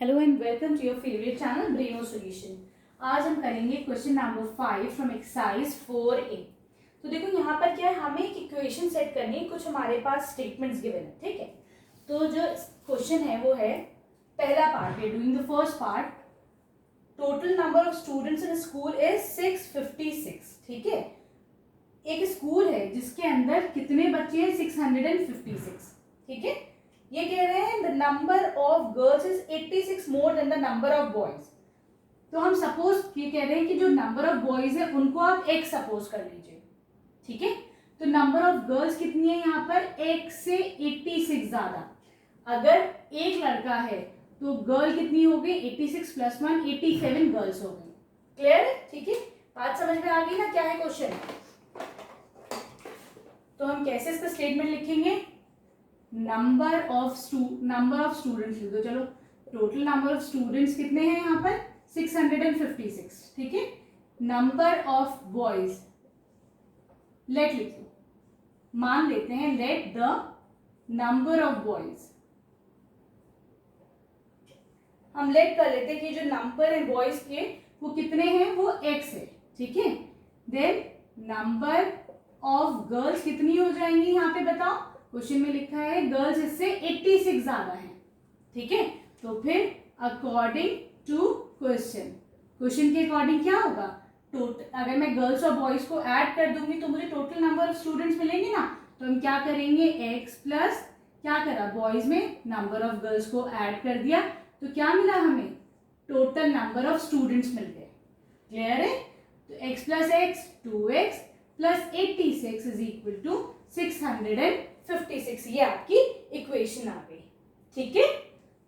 Hello and welcome to your favourite channel Braino solution. आज हम करेंगे question number 5 from exercise 4A। तो देखो यहाँ पर क्या है, हमें एक इक्वेशन सेट करनी है, कुछ हमारे पास स्टेटमेंट्स गिवन है, ठीक है। तो जो क्वेश्चन है वो है पहला part, we are doing the first part. Total number of students in school is 656, ठीक है। एक स्कूल है जिसके अंदर कितने बच्चे हैं, 656, ठीक है। ये कह रहे हैं the number of girls is 86 more than the number of boys. तो हम सपोज ये कह रहे हैं कि जो नंबर ऑफ बॉयज है उनको आप एक सपोज कर लीजिए, ठीक है। तो नंबर ऑफ गर्ल्स कितनी है यहाँ पर, एक से 86 ज्यादा। अगर एक लड़का है तो गर्ल कितनी हो गई, 86 + 1 87 गर्ल्स हो गई। क्लियर है, ठीक है। बात समझ में आ गई ना, क्या है क्वेश्चन। तो हम कैसे इसका स्टेटमेंट लिखेंगे, नंबर ऑफ स्टूडेंट्स लिख दो। चलो, टोटल नंबर ऑफ स्टूडेंट्स कितने हैं यहाँ पर, 656, ठीक है। नंबर ऑफ बॉयज लेट लिख लो, मान लेते हैं let the number of boys, हम लेट कर लेते हैं कि जो नंबर है बॉयज के वो कितने हैं, वो x है, ठीक है। देन नंबर ऑफ गर्ल्स कितनी हो जाएंगी यहाँ पे बताओ, क्वेश्चन में लिखा है गर्ल्स इससे 86 ज्यादा हैं, ठीक है। तो फिर अकॉर्डिंग टू क्वेश्चन के अकॉर्डिंग क्या होगा, टोटल अगर मैं गर्ल्स और बॉयज को ऐड कर दूंगी तो मुझे टोटल नंबर ऑफ स्टूडेंट्स मिलेंगे ना। तो हम क्या करेंगे, x प्लस क्या करा, बॉयज में नंबर ऑफ गर्ल्स को ऐड कर दिया, तो क्या मिला हमें, टोटल नंबर ऑफ स्टूडेंट्स मिल गए। क्लियर है। तो x + x 2x + 86 is equal to 656, ये आपकी इक्वेशन आ गई, ठीक है।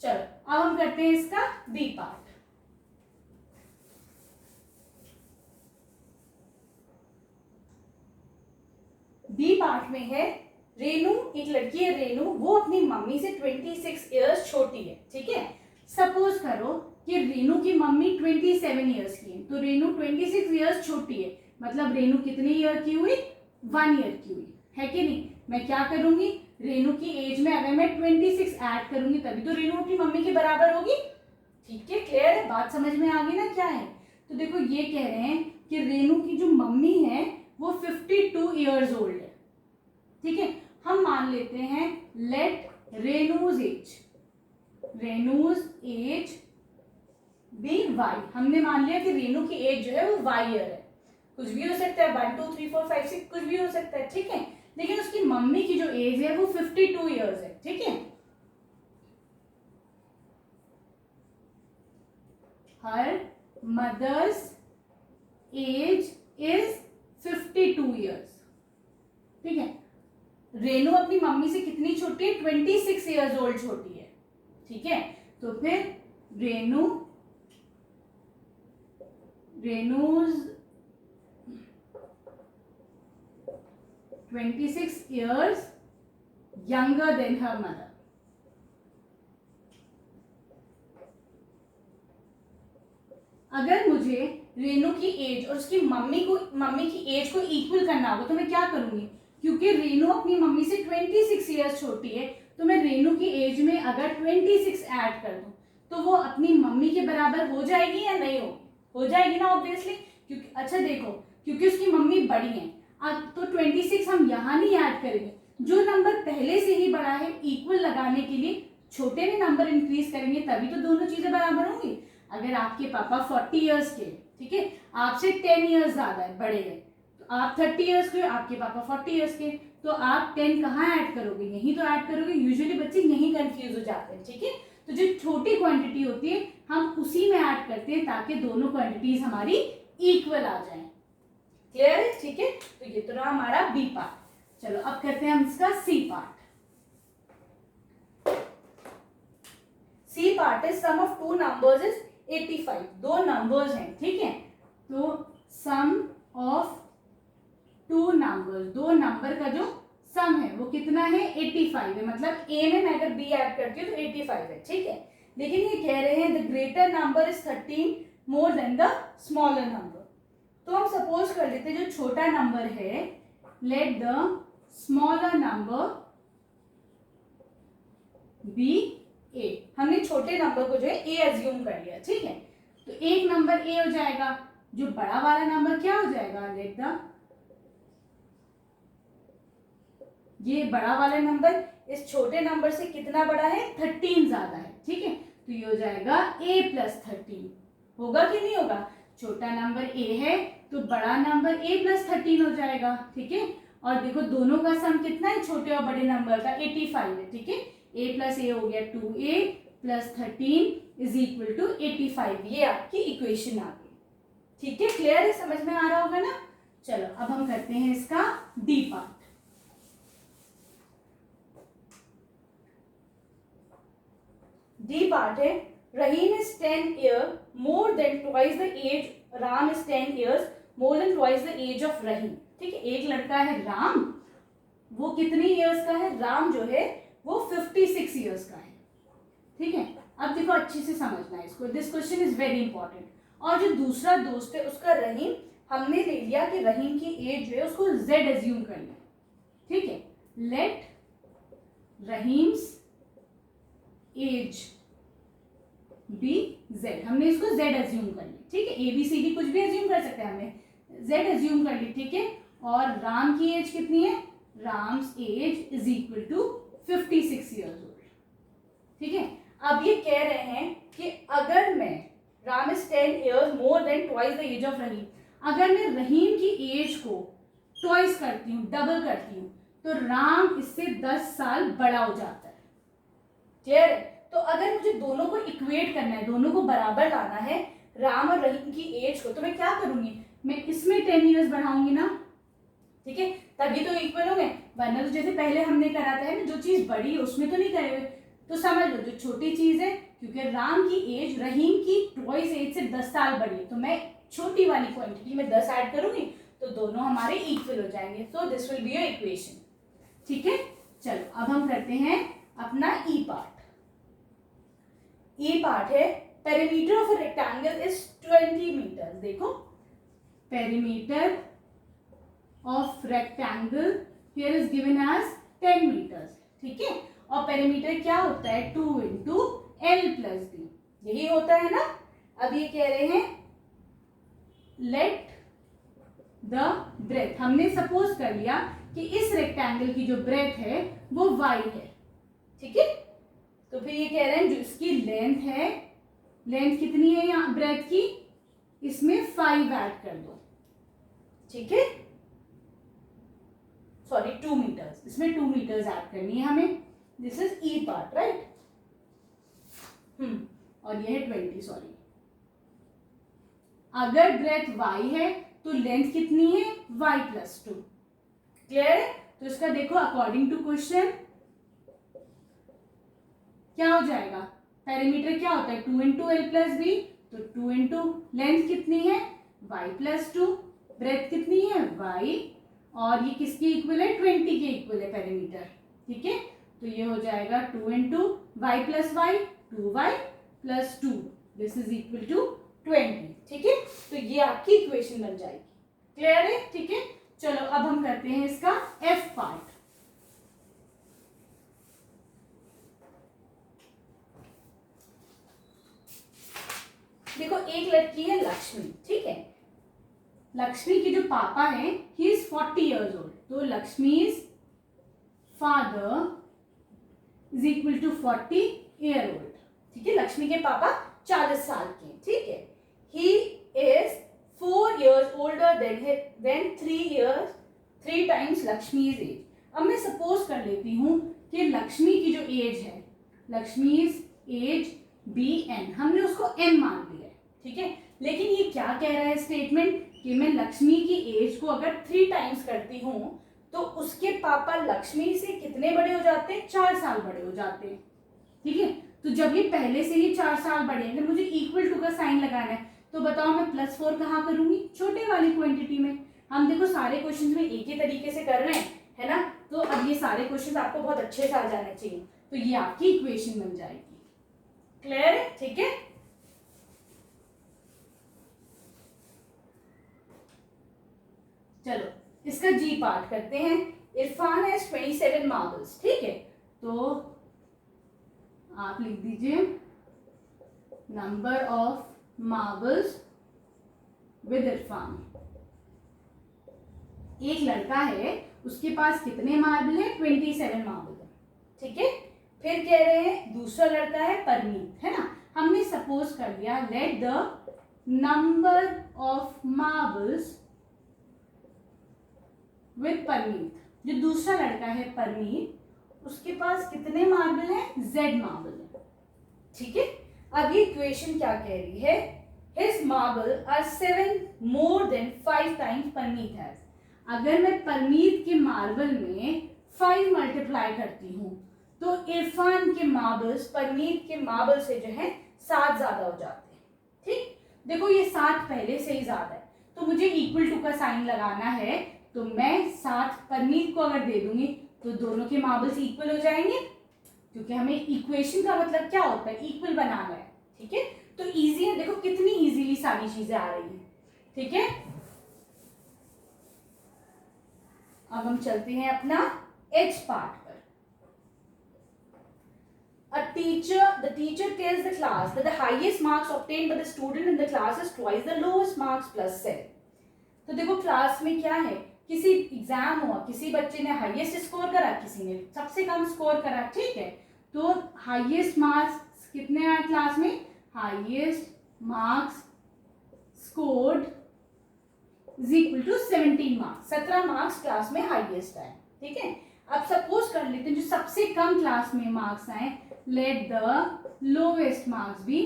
चलो अब हम करते हैं इसका बी पार्ट। बी पार्ट में है रेनू, एक लड़की है रेनू, वो अपनी मम्मी से 26 इयर्स छोटी है, ठीक है। सपोज करो कि रेनू की मम्मी 27 इयर्स की है, तो रेनू 26 इयर्स छोटी है, मतलब रेनू कितने ईयर की हुई, 1 ईयर की हुई है कि नहीं। मैं क्या करूंगी, रेनू की एज में अगर मैं 26 ऐड करूंगी तभी तो रेनू अपनी मम्मी के बराबर होगी, ठीक है। क्लियर है, बात समझ में आ गई ना क्या है। तो देखो ये कह रहे हैं कि रेनू की जो मम्मी है वो 52 ईयर्स ओल्ड है, ठीक है। हम मान लेते हैं लेट रेनूज एज बी y। हमने मान लिया कि रेनू की एज जो है वो y ईयर है, कुछ भी हो सकता है, 1 2 3 4 5 6 कुछ भी हो सकता है, ठीक है। लेकिन उसकी मम्मी की जो एज है वो 52 ईयर्स है, ठीक है। हर मदर्स एज इज 52 ईयर्स, ठीक है। रेनू अपनी मम्मी से कितनी छोटी है, 26 ईयर्स ओल्ड छोटी है, ठीक है। तो फिर रेनूज 26 years younger than her mother। अगर मुझे रेनू की एज और उसकी मम्मी की एज को इक्वल करना होगा तो मैं क्या करूंगी, क्योंकि रेनू अपनी मम्मी से 26 इयर्स छोटी है, तो मैं रेनू की एज में अगर 26 ऐड कर दूं तो वो अपनी मम्मी के बराबर हो जाएगी या नहीं हो जाएगी ना, ऑब्वियसली। क्योंकि अच्छा देखो, क्योंकि उसकी मम्मी बड़ी है, अब तो 26 हम यहाँ नहीं ऐड करेंगे, जो नंबर पहले से ही बड़ा है इक्वल लगाने के लिए छोटे में नंबर इंक्रीज करेंगे, तभी तो दोनों चीजें बराबर होंगी। अगर आपके पापा 40 इयर्स के, ठीक है, आपसे 10 इयर्स ज्यादा है, बड़े हैं, तो आप 30 इयर्स के, आपके पापा 40 इयर्स के, तो आप 10 कहाँ ऐड करोगे, यहीं तो ऐड करोगे। यूजुअली बच्चे यहीं कंफ्यूज हो जाते हैं, ठीक है। तो जो छोटी क्वांटिटी होती है हम उसी में ऐड करते हैं ताकि दोनों क्वांटिटीज हमारी इक्वल आ जाए। क्लियर है, ठीक है। तो ये तो रहा हमारा बी पार्ट। चलो अब करते हैं हम इसका C part. C part is sum of two numbers is 85। दो नंबर्स हैं, ठीक है। तो सम ऑफ टू नंबर्स, दो नंबर का जो सम है वो कितना है, 85 है, मतलब ए में मैं अगर बी ऐड करती हूँ तो 85 है, ठीक है। लेकिन ये कह रहे हैं the greater number is 13 more than the smaller number. तो हम सपोज कर लेते हैं जो छोटा नंबर है, let the smaller number be A, हमने छोटे नंबर को जो है ए एज्यूम कर लिया, ठीक है। तो एक नंबर ए हो जाएगा, जो बड़ा वाला नंबर क्या हो जाएगा, लेट द, ये बड़ा वाला नंबर इस छोटे नंबर से कितना बड़ा है, 13 ज्यादा है, ठीक है। तो ये हो जाएगा a प्लस 13, होगा कि नहीं होगा, छोटा नंबर a है तो बड़ा नंबर a प्लस 13 हो जाएगा, ठीक है। और देखो दोनों का सम कितना है, छोटे और बड़े नंबर का 85 है, ठीक है। a प्लस ए हो गया 2a plus 13 is equal to 85, ये आपकी इक्वेशन आ गई, ठीक है। क्लियर है, समझ में आ रहा होगा ना। चलो अब हम करते हैं इसका डी पार्ट। डी पार्ट है, Rahim is 10 year more than twice the age, Ram is 10 years more than twice the age of Rahim, ठीक है। एक लड़का है राम, वो कितने ईयर्स का है, राम जो है वो 56 ईयर्स का है, ठीक है। अब देखो अच्छे से समझना है इसको, this question is very important. और जो दूसरा दोस्त है उसका रहीम, हमने ले लिया कि रहीम की एज जो है उसको जेड एज्यूम कर लिया, ठीक है। Let Rahim's age be Z, हमने इसको जेड एज्यूम कर ली, ठीक है। ABCD कुछ भी एज्यूम कर सकते हैं, हमने जेड एज्यूम कर ली, ठीक है। और राम की एज कितनी है, Ram's age is equal to 56 years old, ठीक है। अब ये कह रहे हैं कि अगर मैं, Ram is 10 years more than twice the age of Rahim, अगर मैं रहीम की एज को ट्वाइस करती हूँ, डबल करती हूँ, तो राम इससे 10 साल बड़ा हो जाता है, क्लियर है। तो अगर मुझे दोनों को इक्वेट करना है, दोनों को बराबर लाना है, राम और रहीम की एज को, तो मैं क्या करूंगी, मैं इसमें 10 ईयर्स बढ़ाऊंगी ना, ठीक है, तभी तो इक्वल होंगे। वरना तो जैसे पहले हमने करा था ना, जो चीज बड़ी है उसमें तो नहीं करे हुए। तो समझ लो जो छोटी चीज है, क्योंकि राम की एज रहीम की ट्वाइस एज से 10 साल बड़ी है, तो मैं छोटी वाली क्वांटिटी में 10 ऐड करूंगी, तो दोनों हमारे इक्वल हो जाएंगे। So this will be your equation, ठीक है। चलो अब हम करते हैं अपना ई पार्ट। ई पार्ट है, perimeter of a rectangle is 20 metre. देखो perimeter of rectangle here is given as 10 metres, ठीक है। और पेरीमीटर क्या होता है, 2 इंटू एल प्लस बी, यही होता है ना। अब ये कह रहे हैं लेट द ब्रेथ, हमने सपोज कर लिया कि इस रेक्टेंगल की जो ब्रेथ है वो y है, ठीक है। तो फिर ये कह रहे हैं जो इसकी लेंथ है, लेंथ कितनी है यहाँ ब्रेथ की, इसमें 5 ऐड कर दो, ठीक है। सॉरी 2 मीटर्स, इसमें 2 मीटर्स ऐड करनी है हमें। This is E part, right. और ये है 20, सॉरी। अगर ब्रेथ y है तो लेंथ कितनी है, y प्लस 2, क्लियर है। तो इसका देखो अकॉर्डिंग टू क्वेश्चन क्या हो जाएगा, पेरीमीटर क्या होता है, 2 इंटू एल प्लस बी, तो 2 इंटू लेंथ कितनी है y प्लस 2, ब्रेथ कितनी है y, और ये किसकी इक्वल है, 20 के इक्वल है पेरीमीटर, ठीक है। तो ये हो जाएगा 2 into y plus y, 2y plus 2, this is equal to 20, ठीक है। तो ये आपकी इक्वेशन बन जाएगी, क्लियर है, ठीक है। चलो अब हम करते हैं इसका एफ पार्ट। देखो एक लड़की है लक्ष्मी, ठीक है। लक्ष्मी के जो पापा हैं ही इज 40 ईयर्स ओल्ड, तो Lakshmi is father is equal to 40 year old, ठीक है। लक्ष्मी के पापा 40 साल के हैं, ठीक है। He is 4 years older than 3 times Lakshmi's age. अब मैं सपोज कर लेती हूँ कि लक्ष्मी की जो एज है, लक्ष्मीज एज BN, हमने उसको N मान लिया है, ठीक है। लेकिन ये क्या कह रहा है स्टेटमेंट कि मैं लक्ष्मी की एज को अगर 3 टाइम्स करती हूँ तो उसके पापा लक्ष्मी से कितने बड़े हो जाते हैं, 4 साल बड़े हो जाते हैं, ठीक है। तो जब ये पहले से ही 4 साल बड़े हैं, मुझे इक्वल टू का साइन लगाना है, तो बताओ मैं +4 कहाँ करूंगी, छोटे वाली क्वांटिटी में। हम देखो सारे क्वेश्चन में एक ही तरीके से कर रहे हैं, है ना। तो अब ये सारे क्वेश्चन आपको बहुत अच्छे से आ जाने चाहिए, तो ये आपकी इक्वेशन बन जाएगी, क्लियर है, ठीक है। चलो इसका जी पार्ट करते हैं। इरफान हैज 27 मार्बल्स, ठीक है। तो आप लिख दीजिए number of marbles with Irfan. एक लड़का है, उसके पास कितने मार्बल है? 27 मार्बल है, ठीक है। फिर कह रहे हैं दूसरा लड़का है परमीत, है ना। हमने सपोज कर लिया let the number of marbles with Parmeet, जो दूसरा लड़का है परमीत, उसके पास कितने मार्बल है? Z मार्बल है, ठीक है। अब ये इक्वेशन क्या कह रही है? His marble are 7 more than 5 times Parmeet has। अगर मैं परमीत के मार्बल में 5 मल्टीप्लाई करती हूँ तो इरफान के मार्बल्स परमीत के मार्बल से जो है 7 ज्यादा हो जाते हैं, ठीक। देखो ये 7 पहले से ही ज्यादा है, तो मुझे इक्वल टू का साइन लगाना है, तो मैं 7 परमीत को अगर दे दूंगी तो दोनों के मार्बल्स इक्वल हो जाएंगे, क्योंकि हमें इक्वेशन का मतलब क्या होता है? इक्वल बनाना है, ठीक है। तो इजी है, देखो कितनी इजीली सारी चीजें आ रही हैं, ठीक है। अब हम चलते हैं अपना एच पार्ट पर। The teacher tells the class that the highest marks obtained by the student in the class is twice the lowest marks plus 7। तो देखो क्लास में क्या है, किसी एग्जाम हुआ, किसी बच्चे ने हाईएस्ट स्कोर करा, किसी ने सबसे कम स्कोर करा, ठीक है। तो हाईएस्ट मार्क्स कितने आए क्लास में? Highest marks scored is equal to 17 marks. 17 marks class में हाईएस्ट आए, ठीक है। अब सपोज कर लेते हैं जो सबसे कम क्लास में मार्क्स आए, let the lowest marks be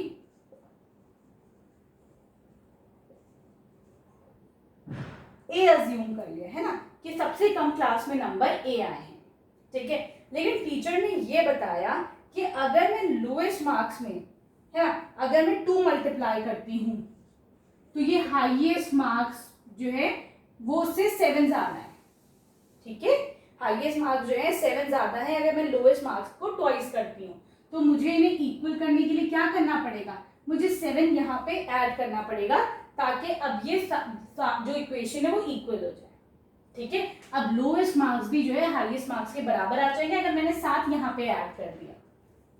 a assume कर लिया, है ना, कि सबसे कम क्लास में नंबर ए आए हैं, ठीक है। लेकिन टीचर ने ये बताया कि अगर मैं लोएस्ट मार्क्स में, है ना, अगर मैं 2 मल्टीप्लाई करती हूं तो ये हाईएस्ट मार्क्स जो है वो उससे 7 ज्यादा है, ठीक है। हाईएस्ट मार्क्स जो है 7 ज्यादा है अगर मैं लोएस्ट मार्क्स को ट्वाइस करती हूँ, तो मुझे इन्हें इक्वल करने के लिए क्या करना पड़ेगा? मुझे 7 यहाँ पे ऐड करना पड़ेगा, ताकि अब ये जो इक्वेशन है वो इक्वल हो जाए, ठीक है। अब लोएस्ट मार्क्स भी जो है हाईएस्ट मार्क्स के बराबर आ जाएंगे अगर मैंने 7 यहाँ पे ऐड कर दिया,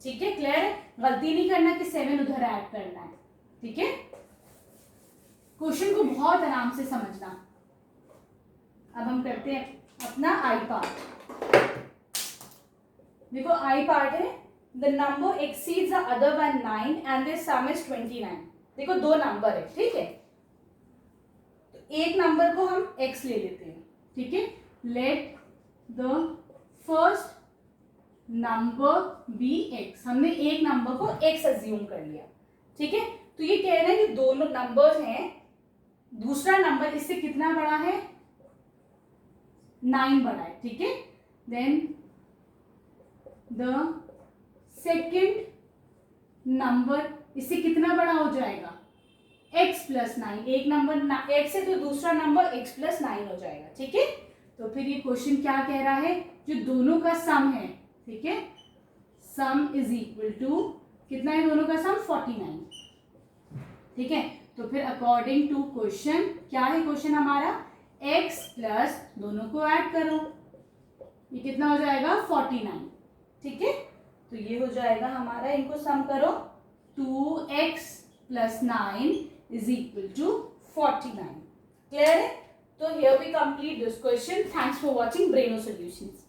ठीक है। क्लियर है? गलती नहीं करना कि 7 उधर ऐड करना है, ठीक है। क्वेश्चन को बहुत आराम से समझना। अब हम करते हैं अपना आई पार्ट। देखो आई पार्ट है the number exceeds the other one 9 and their sum is 29। देखो 2 नंबर है, ठीक है। तो एक नंबर को हम x ले लेते हैं, ठीक है। Let the first number be x। हमने एक नंबर को x अज्यूम कर लिया, ठीक है। तो ये कह रहे हैं कि दोनों नंबर हैं, दूसरा नंबर इससे कितना बड़ा है? 9 बड़ा है, ठीक है। देन द सेकेंड नंबर इससे कितना बड़ा हो जाएगा? x plus 9। एक नंबर x है तो दूसरा नंबर x प्लस 9 हो जाएगा, ठीक है। तो फिर ये क्वेश्चन क्या कह रहा है? जो दोनों का सम है, ठीक है, सम इज इक्वल टू कितना है दोनों का सम? 49, ठीक है। तो फिर अकॉर्डिंग टू क्वेश्चन क्या है? क्वेश्चन हमारा x प्लस दोनों को ऐड करो, ये कितना हो जाएगा? 49, ठीक है। तो ये हो जाएगा हमारा, इनको सम करो, 2x plus 9 is equal to 49. Clear है? तो here we complete this question. Thanks for watching Braino Solutions.